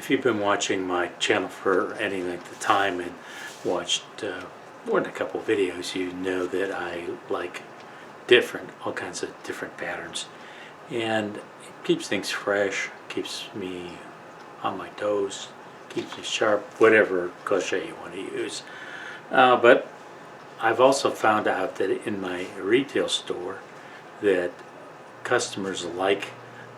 If you've been watching my channel for any length of time and watched more than a couple of videos, you know that I like all kinds of different patterns. And it keeps things fresh, keeps me on my toes, keeps me sharp, whatever cliche you want to use. But I've also found out that in my retail store that customers like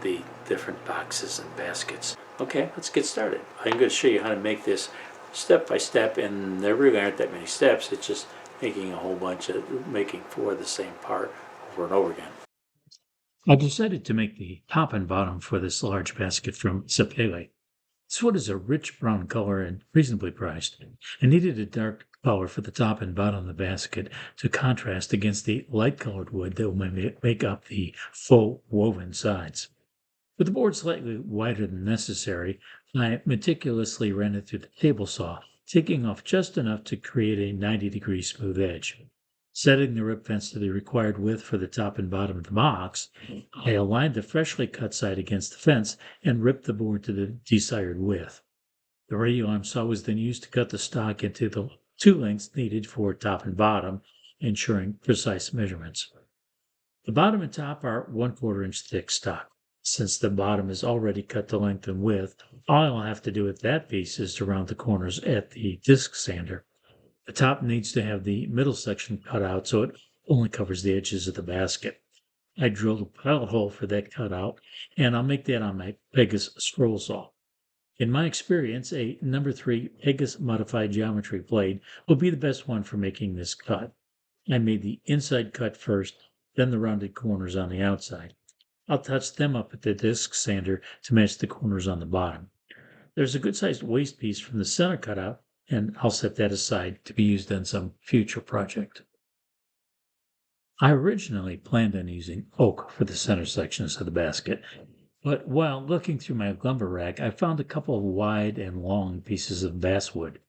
the different boxes and baskets. Okay, let's get started. I'm going to show you how to make this step by step, and there really aren't that many steps. It's just making for the same part over and over again. I decided to make the top and bottom for this large basket from Sapele. This wood is a rich brown color and reasonably priced. I needed a dark color for the top and bottom of the basket to contrast against the light colored wood that will make up the faux woven sides. With the board slightly wider than necessary, I meticulously ran it through the table saw, taking off just enough to create a 90-degree smooth edge. Setting the rib fence to the required width for the top and bottom of the box, I aligned the freshly cut side against the fence and ripped the board to the desired width. The radio arm saw was then used to cut the stock into the two lengths needed for top and bottom, ensuring precise measurements. The bottom and top are 1/4 inch thick stock. Since the bottom is already cut to length and width, all I'll have to do with that piece is to round the corners at the disc sander. The top needs to have the middle section cut out so it only covers the edges of the basket. I drilled a pilot hole for that cutout, and I'll make that on my Pegasus scroll saw. In my experience, a number 3 Pegasus modified geometry blade will be the best one for making this cut. I made the inside cut first, then the rounded corners on the outside. I'll touch them up at the disc sander to match the corners on the bottom. There's a good-sized waste piece from the center cutout, and I'll set that aside to be used on some future project. I originally planned on using oak for the center sections of the basket, but while looking through my lumber rack, I found a couple of wide and long pieces of basswood.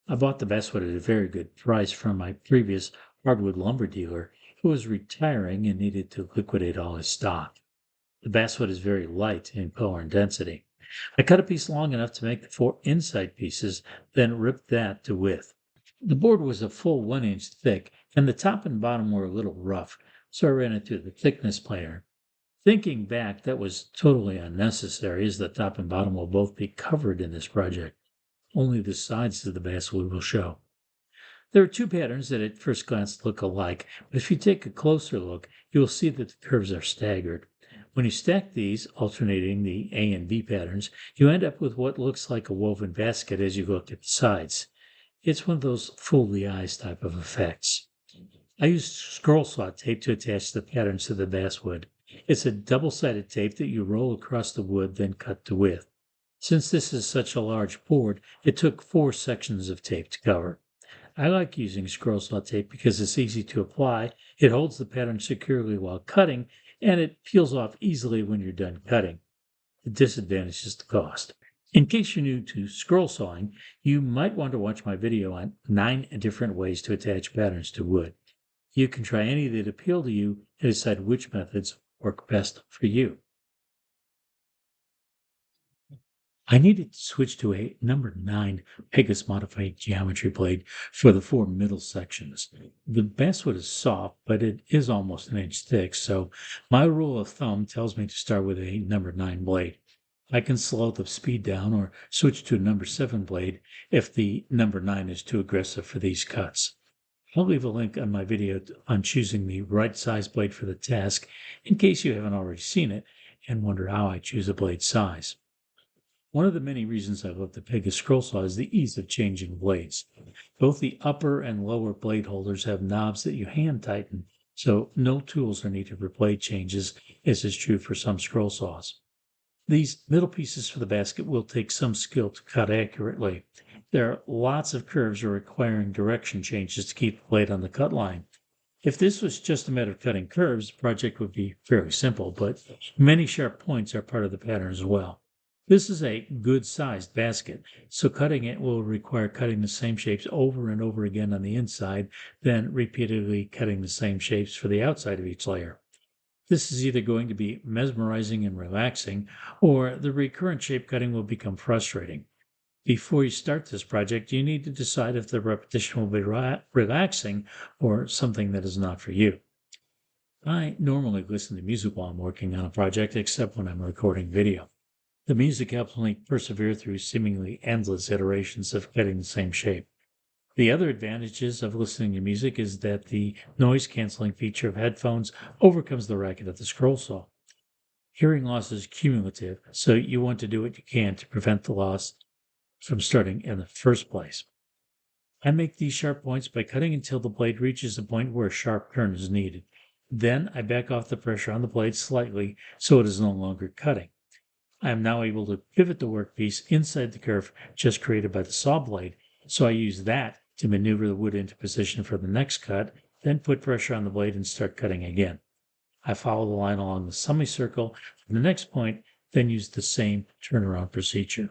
I bought the basswood at a very good price from my previous hardwood lumber dealer, who was retiring and needed to liquidate all his stock. The basswood is very light in color and density. I cut a piece long enough to make the 4 inside pieces, then ripped that to width. The board was a full 1 inch thick, and the top and bottom were a little rough, so I ran it through the thickness planer. Thinking back, that was totally unnecessary, as the top and bottom will both be covered in this project. Only the sides of the basswood will show. There are 2 patterns that at first glance look alike, but if you take a closer look, you will see that the curves are staggered. When you stack these, alternating the A and B patterns, you end up with what looks like a woven basket as you look at the sides. It's one of those fool the eyes type of effects. I used scroll saw tape to attach the patterns to the basswood. It's a double-sided tape that you roll across the wood, then cut to width. Since this is such a large board, it took 4 sections of tape to cover. I like using scroll saw tape because it's easy to apply, it holds the pattern securely while cutting, and it peels off easily when you're done cutting. The disadvantage is the cost. In case you're new to scroll sawing, you might want to watch my video on 9 different ways to attach patterns to wood. You can try any that appeal to you and decide which methods work best for you. I needed to switch to a number 9 Pegasus modified geometry blade for the 4 middle sections. The basswood is soft, but it is almost 1 inch thick, so my rule of thumb tells me to start with a number 9 blade. I can slow the speed down or switch to a number 7 blade if the number 9 is too aggressive for these cuts. I'll leave a link on my video on choosing the right size blade for the task in case you haven't already seen it and wonder how I choose a blade size. One of the many reasons I love the Pegasus scroll saw is the ease of changing blades. Both the upper and lower blade holders have knobs that you hand tighten, so no tools are needed for blade changes, as is true for some scroll saws. These middle pieces for the basket will take some skill to cut accurately. There are lots of curves requiring direction changes to keep the blade on the cut line. If this was just a matter of cutting curves, the project would be fairly simple, but many sharp points are part of the pattern as well. This is a good-sized basket, so cutting it will require cutting the same shapes over and over again on the inside, then repeatedly cutting the same shapes for the outside of each layer. This is either going to be mesmerizing and relaxing, or the recurrent shape cutting will become frustrating. Before you start this project, you need to decide if the repetition will be relaxing or something that is not for you. I normally listen to music while I'm working on a project, except when I'm recording video. The music helps me persevere through seemingly endless iterations of getting the same shape. The other advantages of listening to music is that the noise canceling feature of headphones overcomes the racket of the scroll saw. Hearing loss is cumulative, so you want to do what you can to prevent the loss from starting in the first place. I make these sharp points by cutting until the blade reaches a point where a sharp turn is needed. Then I back off the pressure on the blade slightly so it is no longer cutting. I am now able to pivot the workpiece inside the curve just created by the saw blade, so I use that to maneuver the wood into position for the next cut, then put pressure on the blade and start cutting again. I follow the line along the semicircle from the next point, then use the same turnaround procedure.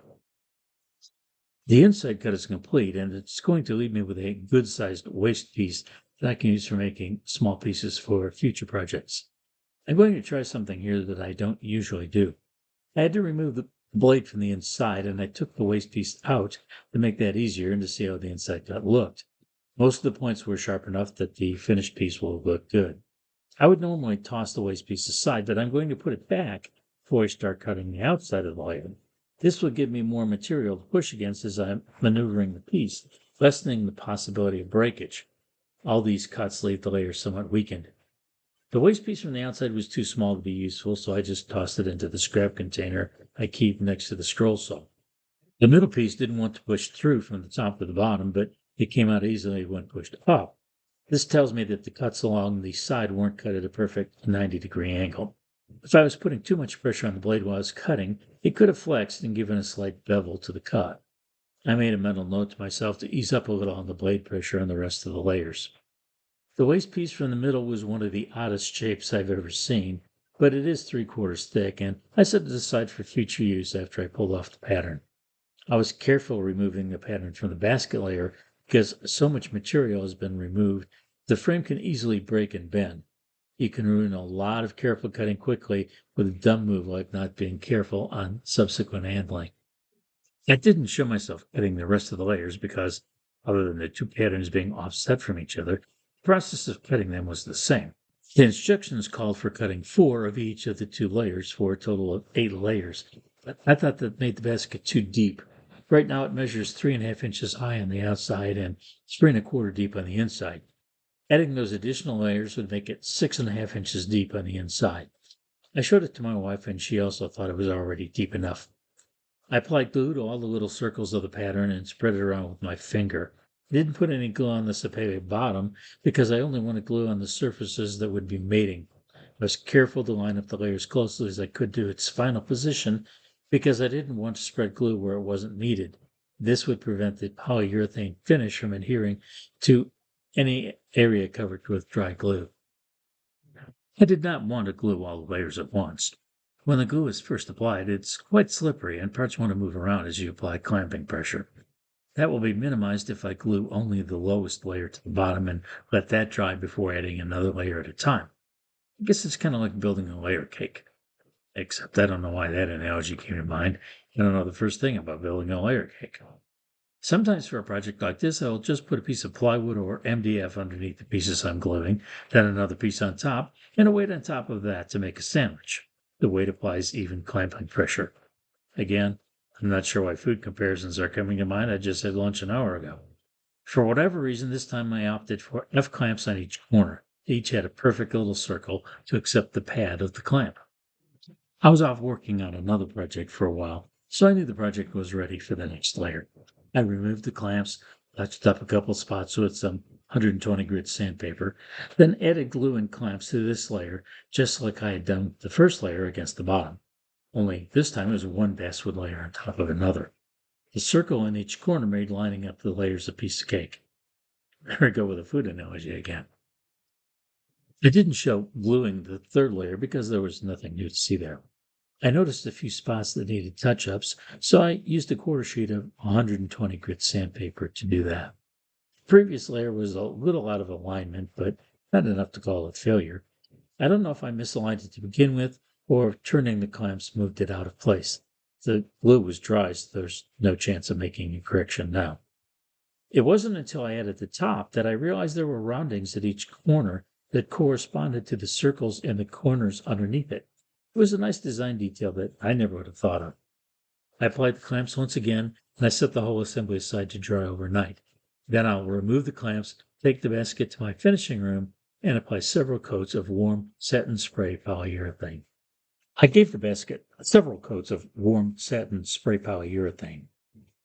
The inside cut is complete, and it's going to leave me with a good-sized waste piece that I can use for making small pieces for future projects. I'm going to try something here that I don't usually do. I had to remove the blade from the inside, and I took the waste piece out to make that easier and to see how the inside cut looked. Most of the points were sharp enough that the finished piece will look good. I would normally toss the waste piece aside, but I'm going to put it back before I start cutting the outside of the layer. This will give me more material to push against as I'm maneuvering the piece, lessening the possibility of breakage. All these cuts leave the layer somewhat weakened. The waste piece from the outside was too small to be useful, so I just tossed it into the scrap container I keep next to the scroll saw. The middle piece didn't want to push through from the top to the bottom, but it came out easily when pushed up. This tells me that the cuts along the side weren't cut at a perfect 90-degree angle. If I was putting too much pressure on the blade while I was cutting, it could have flexed and given a slight bevel to the cut. I made a mental note to myself to ease up a little on the blade pressure on the rest of the layers. The waste piece from the middle was one of the oddest shapes I've ever seen, but it is 3/4 thick, and I set it aside for future use after I pulled off the pattern. I was careful removing the pattern from the basket layer because so much material has been removed, the frame can easily break and bend. You can ruin a lot of careful cutting quickly with a dumb move like not being careful on subsequent handling. I didn't show myself cutting the rest of the layers because, other than the two patterns being offset from each other, the process of cutting them was the same. The instructions called for cutting 4 of each of the 2 layers for a total of 8 layers, but I thought that made the basket too deep. Right now it measures 3.5 inches high on the outside and 3.25 deep on the inside. Adding those additional layers would make it 6.5 inches deep on the inside. I showed it to my wife, and she also thought it was already deep enough. I applied glue to all the little circles of the pattern and spread it around with my finger. I didn't put any glue on the sapele bottom because I only wanted glue on the surfaces that would be mating. I was careful to line up the layers closely as I could to its final position because I didn't want to spread glue where it wasn't needed. This would prevent the polyurethane finish from adhering to any area covered with dry glue. I did not want to glue all the layers at once. When the glue is first applied, it's quite slippery and parts want to move around as you apply clamping pressure. That will be minimized if I glue only the lowest layer to the bottom and let that dry before adding another layer at a time. I guess it's kind of like building a layer cake. Except I don't know why that analogy came to mind. I don't know the first thing about building a layer cake. Sometimes for a project like this, I'll just put a piece of plywood or MDF underneath the pieces I'm gluing, then another piece on top, and a weight on top of that to make a sandwich. The weight applies even clamping pressure. Again, I'm not sure why food comparisons are coming to mind. I just had lunch an hour ago. For whatever reason, this time I opted for F clamps on each corner. They each had a perfect little circle to accept the pad of the clamp. I was off working on another project for a while, so I knew the project was ready for the next layer. I removed the clamps, touched up a couple spots with some 120 grit sandpaper, then added glue and clamps to this layer, just like I had done with the first layer against the bottom. Only this time it was one basswood layer on top of another. The circle in each corner made lining up the layers a piece of cake. There we go with a food analogy again. I didn't show gluing the third layer because there was nothing new to see there. I noticed a few spots that needed touch-ups, so I used a quarter sheet of 120 grit sandpaper to do that. The previous layer was a little out of alignment, but not enough to call it failure. I don't know if I misaligned it to begin with, or if turning the clamps moved it out of place. The glue was dry, so there's no chance of making a correction now. It wasn't until I added the top that I realized there were roundings at each corner that corresponded to the circles in the corners underneath it. It was a nice design detail that I never would have thought of. I applied the clamps once again, and I set the whole assembly aside to dry overnight. Then I'll remove the clamps, take the basket to my finishing room, and apply several coats of warm satin spray polyurethane. I gave the basket several coats of warm satin spray polyurethane.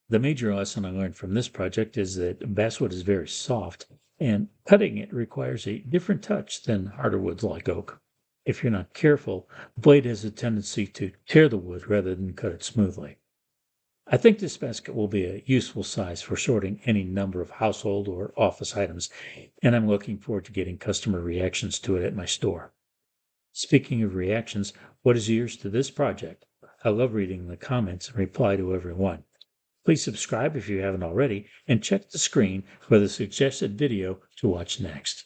The major lesson I learned from this project is that basswood is very soft, and cutting it requires a different touch than harder woods like oak. If you're not careful, the blade has a tendency to tear the wood rather than cut it smoothly. I think this basket will be a useful size for sorting any number of household or office items, and I'm looking forward to getting customer reactions to it at my store. Speaking of reactions, what is yours to this project? I love reading the comments and reply to everyone. Please subscribe if you haven't already, and check the screen for the suggested video to watch next.